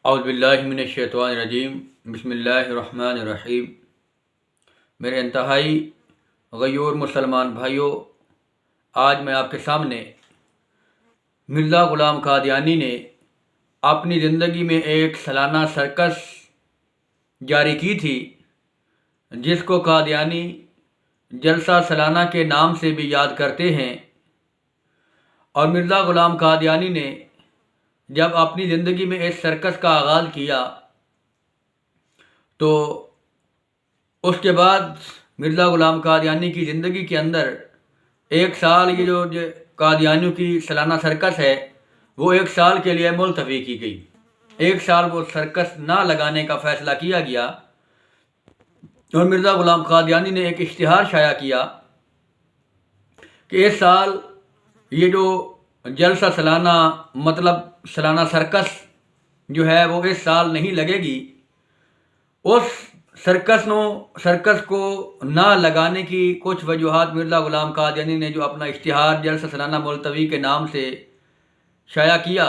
اعوذ باللہ من الشیطان الرجیم بسم اللہ الرحمن الرحیم۔ میرے انتہائی غیور مسلمان بھائیوں، آج میں آپ کے سامنے مرزا غلام قادیانی نے اپنی زندگی میں ایک سالانہ سرکس جاری کی تھی، جس کو قادیانی جلسہ سالانہ کے نام سے بھی یاد کرتے ہیں۔ اور مرزا غلام قادیانی نے جب اپنی زندگی میں اس سرکس کا آغاز کیا تو اس کے بعد مرزا غلام قادیانی کی زندگی کے اندر ایک سال یہ جو قادیانیوں کی سالانہ سرکس ہے وہ ایک سال کے لیے ملتوی کی گئی۔ ایک سال وہ سرکس نہ لگانے کا فیصلہ کیا گیا اور مرزا غلام قادیانی نے ایک اشتہار شائع کیا کہ اس سال یہ جو جلسہ سالانہ سالانہ سرکس جو ہے وہ اس سال نہیں لگے گی۔ اس سرکس کو نہ لگانے کی کچھ وجوہات مرزا غلام قادیانی نے جو اپنا اشتہار جلسہ سالانہ ملتوی کے نام سے شائع کیا،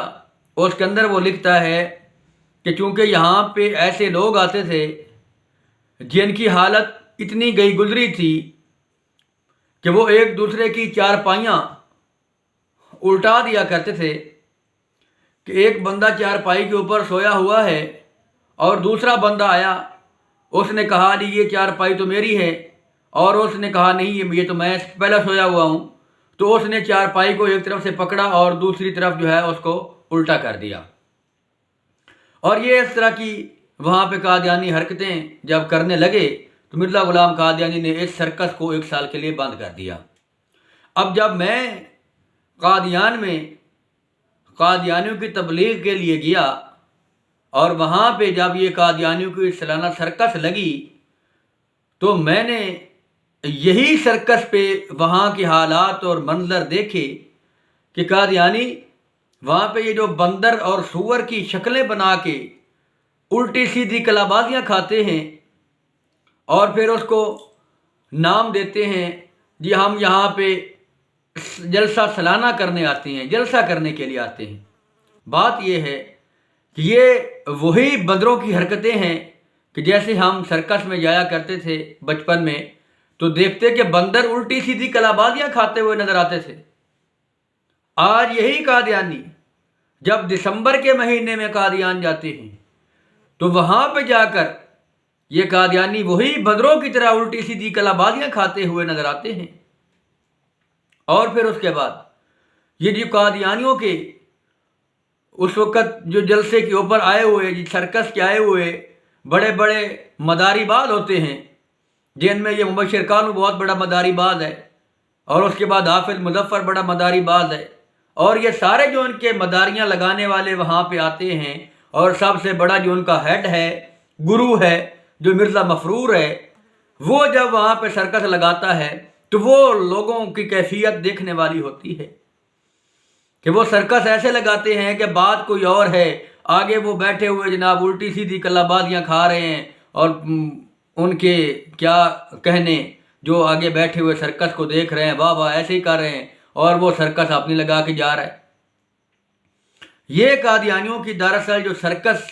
اس کے اندر وہ لکھتا ہے کہ چونکہ یہاں پہ ایسے لوگ آتے تھے جن کی حالت اتنی گئی گزری تھی کہ وہ ایک دوسرے کی چارپائیاں الٹا دیا کرتے تھے، کہ ایک بندہ چارپائی کے اوپر سویا ہوا ہے اور دوسرا بندہ آیا، اس نے کہا جی یہ چارپائی تو میری ہے، اور اس نے کہا نہیں یہ تو میں پہلا سویا ہوا ہوں، تو اس نے چارپائی کو ایک طرف سے پکڑا اور دوسری طرف جو ہے اس کو الٹا کر دیا۔ اور یہ اس طرح کی وہاں پہ قادیانی حرکتیں جب کرنے لگے تو مرزا غلام قادیانی نے اس سرکس کو ایک سال کے لیے بند کر دیا۔ اب جب میں قادیان میں قادیانیوں کی تبلیغ کے لیے گیا اور وہاں پہ جب یہ قادیانیوں کی سالانہ سرکس لگی تو میں نے یہی سرکس پہ وہاں کے حالات اور منظر دیکھے کہ قادیانی وہاں پہ یہ جو بندر اور سور کی شکلیں بنا کے الٹی سیدھی کلابازیاں کھاتے ہیں اور پھر اس کو نام دیتے ہیں جی ہم یہاں پہ جلسہ سالانہ کرنے آتے ہیں، جلسہ کرنے کے لیے آتے ہیں۔ بات یہ ہے کہ یہ وہی بندروں کی حرکتیں ہیں کہ جیسے ہم سرکس میں جایا کرتے تھے بچپن میں تو دیکھتے کہ بندر الٹی سیدھی کلابازیاں کھاتے ہوئے نظر آتے تھے۔ آج یہی قادیانی جب دسمبر کے مہینے میں قادیان جاتے ہیں تو وہاں پہ جا کر یہ قادیانی وہی بندروں کی طرح الٹی سیدھی کلابازیاں کھاتے ہوئے نظر آتے ہیں۔ اور پھر اس کے بعد یہ جو قادیانیوں کے اس وقت جو جلسے کے اوپر آئے ہوئے سرکس کے آئے ہوئے بڑے بڑے مداری باز ہوتے ہیں، جن میں یہ مبشر کانو بہت بڑا مداری باز ہے، اور اس کے بعد حافظ مظفر بڑا مداری باز ہے، اور یہ سارے جو ان کے مداریاں لگانے والے وہاں پہ آتے ہیں، اور سب سے بڑا جو ان کا ہیڈ ہے، گرو ہے جو مرزا مفرور ہے، وہ جب وہاں پہ سرکس لگاتا ہے تو وہ لوگوں کی کیفیت دیکھنے والی ہوتی ہے کہ وہ سرکس ایسے لگاتے ہیں کہ بات کوئی اور ہے، آگے وہ بیٹھے ہوئے جناب الٹی سیدھی کلابازیاں کھا رہے ہیں، اور ان کے کیا کہنے جو آگے بیٹھے ہوئے سرکس کو دیکھ رہے ہیں، واہ واہ ایسے ہی کر رہے ہیں، اور وہ سرکس اپنی لگا کے جا رہا ہے۔ یہ قادیانیوں کی دراصل جو سرکس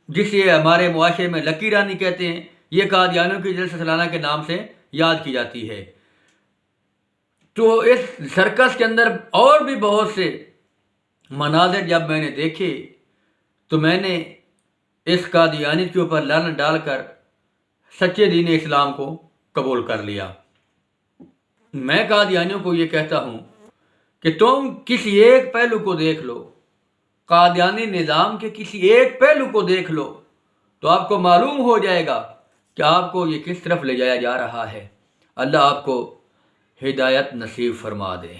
جسے ہمارے معاشرے میں لکی رانی کہتے ہیں، یہ قادیانیوں کی جلسہ سالانہ کے نام سے یاد کی جاتی ہے۔ تو اس سرکس کے اندر اور بھی بہت سے مناظر جب میں نے دیکھے تو میں نے اس قادیانی کے اوپر لعنت ڈال کر سچے دین اسلام کو قبول کر لیا۔ میں قادیانیوں کو یہ کہتا ہوں کہ تم کسی ایک پہلو کو دیکھ لو، قادیانی نظام کے کسی ایک پہلو کو دیکھ لو تو آپ کو معلوم ہو جائے گا کہ آپ کو یہ کس طرف لے جایا جا رہا ہے۔ اللہ آپ کو ہدایت نصیب فرما دے۔